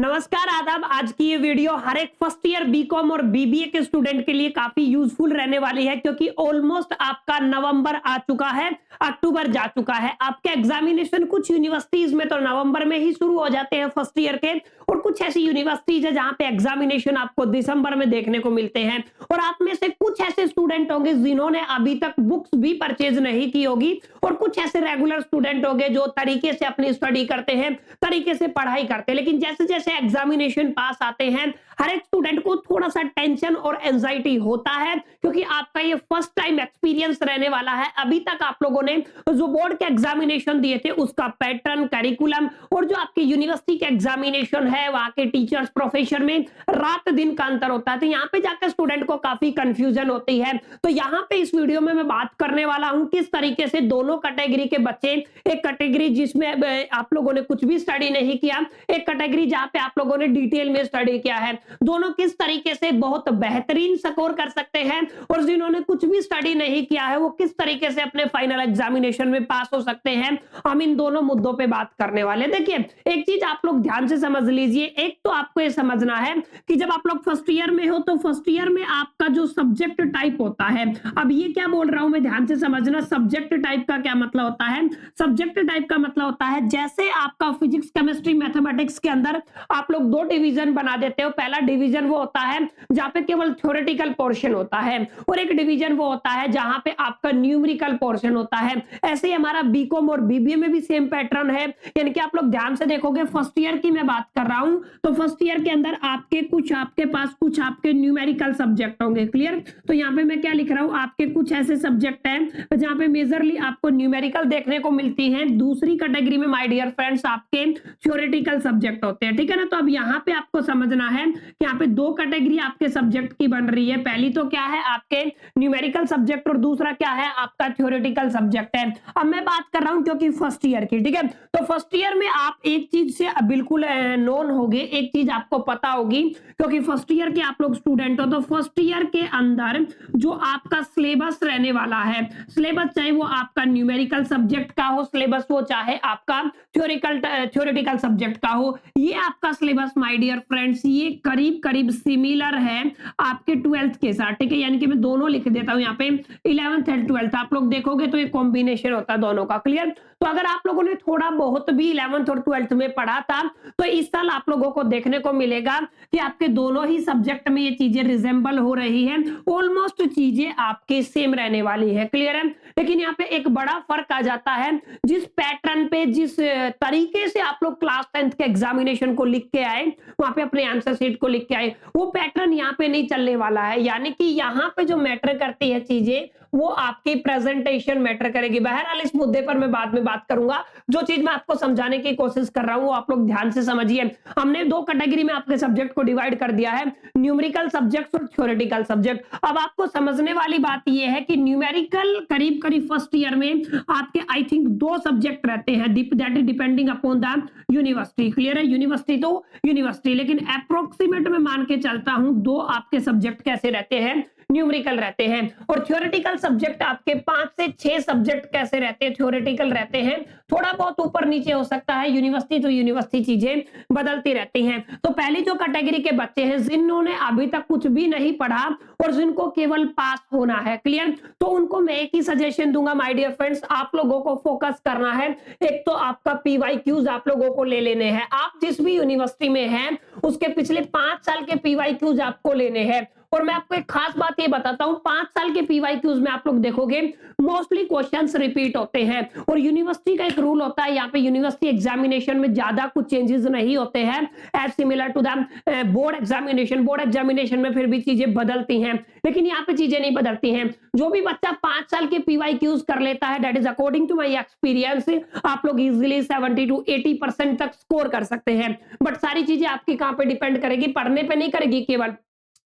नमस्कार आदाब। आज की ये वीडियो हर एक फर्स्ट ईयर बीकॉम और बीबीए के स्टूडेंट के लिए काफी यूजफुल रहने वाली है, क्योंकि ऑलमोस्ट आपका नवंबर आ चुका है, अक्टूबर जा चुका है। आपके एग्जामिनेशन कुछ यूनिवर्सिटीज में तो नवंबर में ही शुरू हो जाते हैं फर्स्ट ईयर के, और कुछ ऐसी यूनिवर्सिटीज है जहां पे एग्जामिनेशन आपको दिसंबर में देखने को मिलते हैं। और आप में से कुछ ऐसे स्टूडेंट होंगे जिन्होंने अभी तक बुक्स भी परचेज नहीं की होगी, और कुछ ऐसे रेगुलर स्टूडेंट होंगे जो तरीके से अपनी स्टडी करते हैं, तरीके से पढ़ाई करते हैं। लेकिन जैसे जैसे एग्जामिनेशन पास आते हैं, हर एक स्टूडेंट को थोड़ा सा टेंशन और एंजाइटी होता है, क्योंकि आपका ये फर्स्ट टाइम एक्सपीरियंस रहने वाला है। अभी तक आप लोगों ने जो बोर्ड के एग्जामिनेशन दिए थे उसका पैटर्न, करिकुलम और जो आपकी यूनिवर्सिटी के एग्जामिनेशन है, वहां के टीचर्स, प्रोफेसर में रात दिन का अंतर होता है। तो यहाँ पे जाकर स्टूडेंट को काफी कंफ्यूजन होती है। तो यहाँ पे इस वीडियो में मैं बात करने वाला हूं किस तरीके से दोनों कैटेगरी के बच्चे, एक कैटेगरी जिसमें आप लोगों ने कुछ भी स्टडी नहीं किया, एक कैटेगरी जहां पे आप लोगों ने डिटेल में स्टडी किया है, दोनों किस तरीके से बहुत बेहतरीन स्कोर कर सकते हैं, और जिन्होंने कुछ भी स्टडी नहीं किया है वो किस तरीके से अपने फाइनल एग्जामिनेशन में पास हो सकते हैं। हम इन दोनों मुद्दों पे बात करने वाले। देखिए, एक चीज आप लोग ध्यान से समझ लीजिए। एक तो आपको ये समझना है कि जब आप लोग फर्स्ट ईयर में हो तो फर्स्ट ईयर में आपका जो सब्जेक्ट टाइप होता है, अब ये क्या बोल रहा हूं मैं, ध्यान से समझना। सब्जेक्ट टाइप का क्या मतलब होता है? सब्जेक्ट टाइप का मतलब होता है जैसे आपका फिजिक्स, केमिस्ट्री, मैथमेटिक्स के अंदर आप लोग दो डिवीजन बना देते हो। पहला डिवीजन वो होता है जहां पे केवल थ्योरेटिकल पोर्शन होता है, और एक डिवीजन वो होता है जहां पे आपका न्यूमेरिकल पोर्शन होता है। ऐसे ही हमारा बीकॉम और बीबीए में भी सेम पैटर्न है। यानी कि आप लोग ध्यान से देखोगे, फर्स्ट ईयर की मैं बात कर रहा हूं तो फर्स्ट ईयर के अंदर आपके पास कुछ आपके न्यूमेरिकल सब्जेक्ट होंगे। क्लियर? तो यहाँ पे मैं क्या लिख रहा हूं, आपके कुछ ऐसे सब्जेक्ट हैं जहां पे मेजरली आपको न्यूमेरिकल देखने को मिलती है। दूसरी कैटेगरी में माय डियर फ्रेंड्स आपके थ्योरेटिकल सब्जेक्ट होते हैं। ठीक है ना? तो अब यहाँ पे आपको समझना है कि यहाँ पे दो कैटेगरी आपके सब्जेक्ट की बन रही है। पहली तो क्या है, आपके न्यूमेरिकल सब्जेक्ट, और दूसरा क्या है, आपका थ्योरेटिकल सब्जेक्ट है। अब मैं बात कर रहा हूं क्योंकि फर्स्ट ईयर की, ठीक है? तो फर्स्ट ईयर में आप एक चीज से बिल्कुल नोन होगे, एक चीज आपको पता होगी, क्योंकि फर्स्ट ईयर के आप लोग स्टूडेंट हो। तो फर्स्ट ईयर के अंदर जो आपका सिलेबस रहने वाला है, सिलेबस चाहे वो आपका न्यूमेरिकल सब्जेक्ट का हो सिलेबस, वो चाहे आपका थ्योरेटिकल सब्जेक्ट का हो, ये आपका सिलेबस माय डियर फ्रेंड्स ये करीब करीब सिमिलर है आपके 12th के साथ। ठीक है? यानी कि मैं दोनों लिख देता हूं यहाँ पे, 11th एंड 12th आप लोग देखोगे तो ये कॉम्बिनेशन होता है दोनों का। क्लियर? तो अगर आप लोगों ने थोड़ा बहुत भी 11th और 12th में पढ़ा था तो इस साल आप लोगों को देखने को मिलेगा कि आपके दोनों ही सब्जेक्ट में ये चीजें रिजेंबल हो रही है, ऑलमोस्ट चीजें आपके सेम रहने वाली है। क्लियर है? लेकिन यहाँ पे एक बड़ा फर्क आ जाता है, जिस पैटर्न पे, जिस तरीके से आप लोग क्लास 10th के एग्जामिनेशन को लिख के आए, वहां पे अपने आंसर शीट को लिख के आए, वो पैटर्न यहाँ पे नहीं चलने वाला है। यानी कि यहाँ पे जो मैटर करती है चीजें, वो आपकी प्रेजेंटेशन मैटर करेगी। बहरहाल इस मुद्दे पर मैं बाद में बात करूंगा। जो चीज मैं आपको समझाने की कोशिश कर रहा हूं वो आप लोग ध्यान से समझिए। हमने दो कैटेगरी में आपके सब्जेक्ट को डिवाइड कर दिया है, न्यूमेरिकल सब्जेक्ट और थ्योरेटिकल सब्जेक्ट। अब आपको समझने वाली बात यह है कि न्यूमेरिकल करीब करीब फर्स्ट ईयर में आपके आई थिंक दो सब्जेक्ट रहते हैं, that is depending upon the university. Clear है? यूनिवर्सिटी तो यूनिवर्सिटी, लेकिन अप्रोक्सीमेट में मान के चलता हूं दो आपके सब्जेक्ट कैसे रहते हैं, न्यूमेरिकल रहते हैं। और थ्योरेटिकल सब्जेक्ट आपके 5 से 6 सब्जेक्ट कैसे रहते हैं, थ्योरेटिकल रहते हैं। थोड़ा बहुत ऊपर नीचे हो सकता है, यूनिवर्सिटी तो यूनिवर्सिटी चीजें बदलती रहती हैं। तो पहली जो कैटेगरी के बच्चे हैं जिन्होंने अभी तक कुछ भी नहीं पढ़ा और जिनको केवल पास होना है, क्लियर, तो उनको मैं एक ही सजेशन दूंगा माय डियर फ्रेंड्स, आप लोगों को फोकस करना है। एक तो आपका पीवाईक्यूज आप लोगों को ले लेने हैं। आप जिस भी यूनिवर्सिटी में हैं उसके पिछले 5 साल के पीवाईक्यूज आपको लेने हैं। और मैं आपको एक खास बात ये बताता हूं, 5 साल के पीवाईक्यूज में आप लोग देखोगे मोस्टली क्वेश्चंस रिपीट होते हैं। और यूनिवर्सिटी का एक रूल होता है, यहाँ पे यूनिवर्सिटी एग्जामिनेशन में ज्यादा कुछ चेंजेस नहीं होते हैं, as similar to the board examination. Board examination में फिर भी चीजें बदलती हैं, लेकिन यहाँ पे चीजें नहीं बदलती हैं। जो भी बच्चा 5 साल के पीवाईक्यूज कर लेता है, that is according to my experience, आप लोग इजिली 70 to 80% तक स्कोर कर सकते हैं। बट सारी चीजें आपकी कहां पे डिपेंड करेगी, पढ़ने पे नहीं करेगी, केवल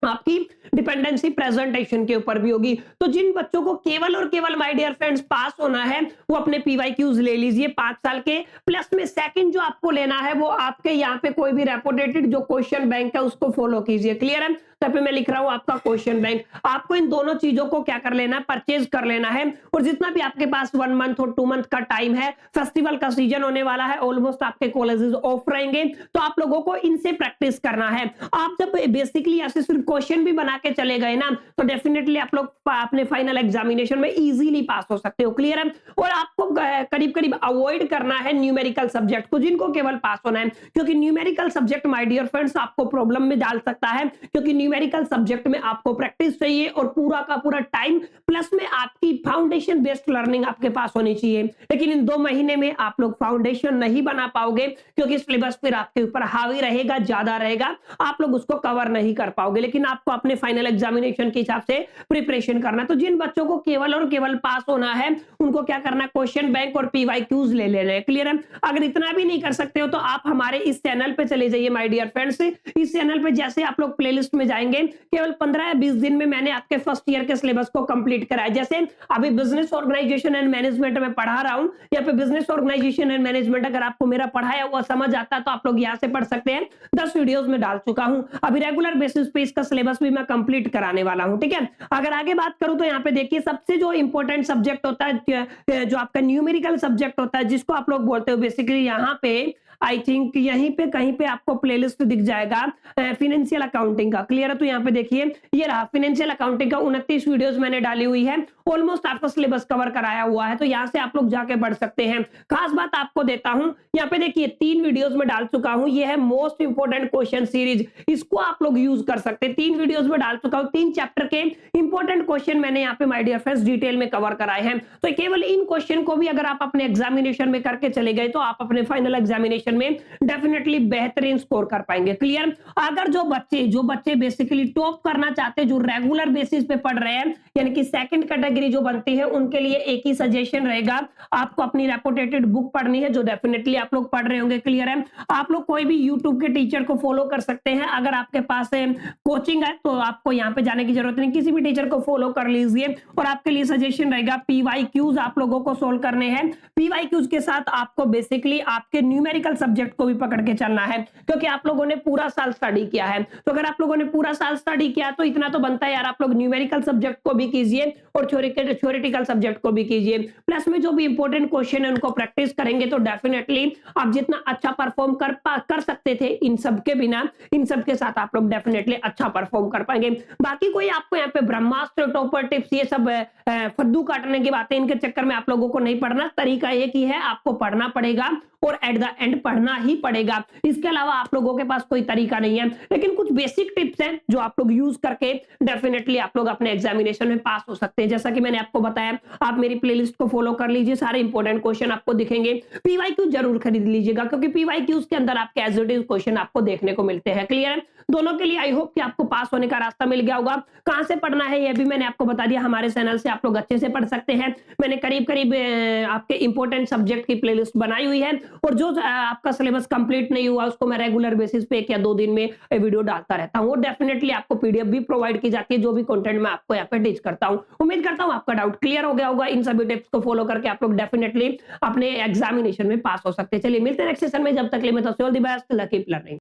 आपकी डिपेंडेंसी प्रेजेंटेशन के ऊपर भी होगी। तो जिन बच्चों को केवल और केवल माय डियर फ्रेंड्स पास होना है वो अपने पीवाईक्यूज ले लीजिए 5 साल के। प्लस में सेकंड जो आपको लेना है वो आपके यहाँ पे कोई भी रेपुटेटेड जो क्वेश्चन बैंक है उसको फॉलो कीजिए। क्लियर है? तब पे मैं लिख रहा हूं आपका क्वेश्चन बैंक। आपको इन दोनों चीजों को क्या कर लेना है, परचेज कर लेना है। और जितना भी आपके पास 1 मंथ और 2 मंथ का टाइम है, फेस्टिवल का सीजन होने वाला है, ऑलमोस्ट आपके कॉलेजेस ऑफ रहेंगे, तो आप लोगों को इनसे प्रैक्टिस करना है। आप जब बेसिकली ऐसे सिर्फ क्वेश्चन भी बना के चले गए ना, तो डेफिनेटली आप लोग अपने फाइनल एग्जामिनेशन में इजीली पास हो सकते हो। क्लियर है? और आपको करीब करीब अवॉइड करना है न्यूमेरिकल सब्जेक्ट को, जिनको केवल पास होना है, क्योंकि numerical subject my dear friends आपको प्रॉब्लम में डाल सकता है, क्योंकि न्यूमेरिकल सब्जेक्ट में आपको प्रैक्टिस चाहिए और पूरा का पूरा टाइम, प्लस में आपकी फाउंडेशन बेस्ड लर्निंग आपके पास होनी चाहिए। लेकिन इन 2 महीने में आप लोग फाउंडेशन नहीं बना पाओगे, क्योंकि सिलेबस फिर आपके ऊपर हावी रहेगा, ज्यादा रहेगा, आप लोग उसको कवर नहीं कर पाओगे। लेकिन आपको अपने फाइनल एग्जामिनेशन के हिसाब से प्रिपरेशन करना। तो जिन बच्चों को केवल और केवल पास होना है, उनको क्या करना है, क्वेश्चन बैंक और पीवाईक्यूज ले लेना है। क्लियर है? अगर इतना भी नहीं कर सकते हो तो आप हमारे इस चैनल पे चले जाइए माय डियर फ्रेंड्स। इस चैनल पे जैसे आप लोग प्लेलिस्ट में जाएंगे, केवल 15 या 20 दिन में मैंने आपके फर्स्ट ईयर के सिलेबस को कंप्लीट कराया। जैसे अभी बिजनेस ऑर्गेनाइजेशन एंड मैनेजमेंट में पढ़ा रहा हूं, यहाँ पे बिजनेस ऑर्गेनाइजेशन एंड मैनेजमेंट अगर आपको मेरा पढ़ाया हुआ समझ आता है तो आप लोग यहाँ से पढ़ सकते हैं। 10 वीडियोस में डाल चुका हूं। अभी रेगुलर बेसिस पे इसका सिलेबस भी मैं कंप्लीट कराने वाला हूं। ठीक है? अगर आगे बात करूं तो यहाँ पे देखिए, सबसे जो इंपॉर्टेंट सब्जेक्ट होता है, जो आपका न्यूमेरिकल सब्जेक्ट होता है, जिसको आप लोग बोलते हो बेसिकली, यहाँ पे आई थिंक यहीं पे कहीं पे आपको प्लेलिस्ट दिख जाएगा फाइनेंशियल अकाउंटिंग का। क्लियर है? तो यहाँ पे देखिए, ये रहा फाइनेंशियल अकाउंटिंग का 29 वीडियोस मैंने डाली हुई है, ऑलमोस्ट आपका सिलेबस कवर कराया हुआ है, तो यहाँ से आप लोग जाके पढ़ सकते हैं। खास बात आपको देता हूं, यहाँ पे देखिए 3 वीडियोस में डाल चुका हूं, ये है मोस्ट इंपोर्टेंट क्वेश्चन सीरीज, इसको आप लोग यूज कर सकते हैं। 3 वीडियोस में डाल चुका हूं, 3 चैप्टर के इंपॉर्टेंट क्वेश्चन मैंने यहाँ पे माय डियर फ्रेंड्स डिटेल में कवर कराए हैं। तो केवल इन क्वेश्चन को भी अगर आप अपने एग्जामिनेशन में करके चले गए, तो आप अपने फाइनल एग्जामिनेशन में डेफिनेटली बेहतरीन स्कोर कर पाएंगे। क्लियर? अगर जो बच्चे बेसिकली टॉप करना चाहते हैं, जो रेगुलर बेसिस पे पढ़ रहे हैं, यानी कि सेकंड कैटेगरी जो बनती है, उनके लिए एक ही सजेशन रहेगा, आपको अपनी रेपुटेटेड बुक पढ़नी है, जो डेफिनेटली आप लोग पढ़ रहे होंगे। क्लियर है? आप लोग कोई भी यूट्यूब के टीचर को फॉलो कर सकते हैं। अगर आपके पास कोचिंग है तो आपको यहाँ पे जाने की जरूरत नहीं, किसी भी टीचर को फॉलो कर लीजिए। और आपके लिए सजेशन रहेगा, पीवाईक्यूज आप लोगों को सोल्व करने हैं। पीवाईक्यूज के साथ आपको बेसिकली आपके न्यूमेरिकल सब्जेक्ट को भी पकड़ के चलना है, क्योंकि आप लोगों ने पूरा साल स्टडी किया है। तो अगर आप लोगों ने पूरा साल स्टडी किया तो इतना तो बनता है यार, आप लोग न्यूमेरिकल सब्जेक्ट को भी कीजिए और थ्योरेटिकल सब्जेक्ट को भी कीजिए। प्लस में जो भी इंपॉर्टेंट क्वेश्चन है उनको प्रैक्टिस करेंगे, तो डेफिनेटली आप जितना अच्छा परफॉर्म कर सकते थे इन सब के बिना, इन सब के साथ आप लोग डेफिनेटली अच्छा परफॉर्म कर पाएंगे। बाकी कोई आपको यहाँ पे ब्रह्मास्त्र, टॉपर टिप्स, ये सब फद्दू काटने की बातें, इनके चक्कर में आप लोगों को नहीं पढ़ना। तरीका एक ही है, आपको पढ़ना पड़ेगा और एट द एंड पढ़ना ही पड़ेगा। इसके अलावा आप लोगों के पास कोई तरीका नहीं है। लेकिन कुछ बेसिक टिप्स हैं जो आप लोग यूज करके डेफिनेटली आप लोग अपने एग्जामिनेशन में पास हो सकते हैं। जैसा कि मैंने आपको बताया, आप मेरी प्लेलिस्ट को फॉलो कर लीजिए, सारे इंपॉर्टेंट क्वेश्चन आपको दिखेंगे। पीवाईक्यू जरूर खरीद लीजिएगा, क्योंकि पीवाईक्यूज के अंदर आपके एज इट इज क्वेश्चन आपको देखने को मिलते हैं। क्लियर है? दोनों के लिए आई होप कि आपको पास होने का रास्ता मिल गया होगा। कहां से पढ़ना है यह भी मैंने आपको बता दिया, हमारे चैनल से आप लोग अच्छे से पढ़ सकते हैं। मैंने करीब करीब आपके इंपॉर्टेंट सब्जेक्ट की प्लेलिस्ट बनाई हुई है, और जो आपका सिलेबस कंप्लीट नहीं हुआ उसको मैं रेगुलर बेसिस पे 1 या 2 दिन में वीडियो डालता रहता हूं। और डेफिनेटली आपको पीडीएफ भी प्रोवाइड की जाती है, जो भी कंटेंट मैं आपको यहाँ पे टीच करता हूं। उम्मीद करता हूं आपका डाउट क्लियर हो गया होगा। इन सभी टिप्स को फॉलो करके आप लोग डेफिनेटली अपने एग्जामिनेशन में पास हो सकते हैं। चलिए मिलते हैं नेक्स्ट सेशन में, जब तक के लिए मैं तो all the best, lucky learning.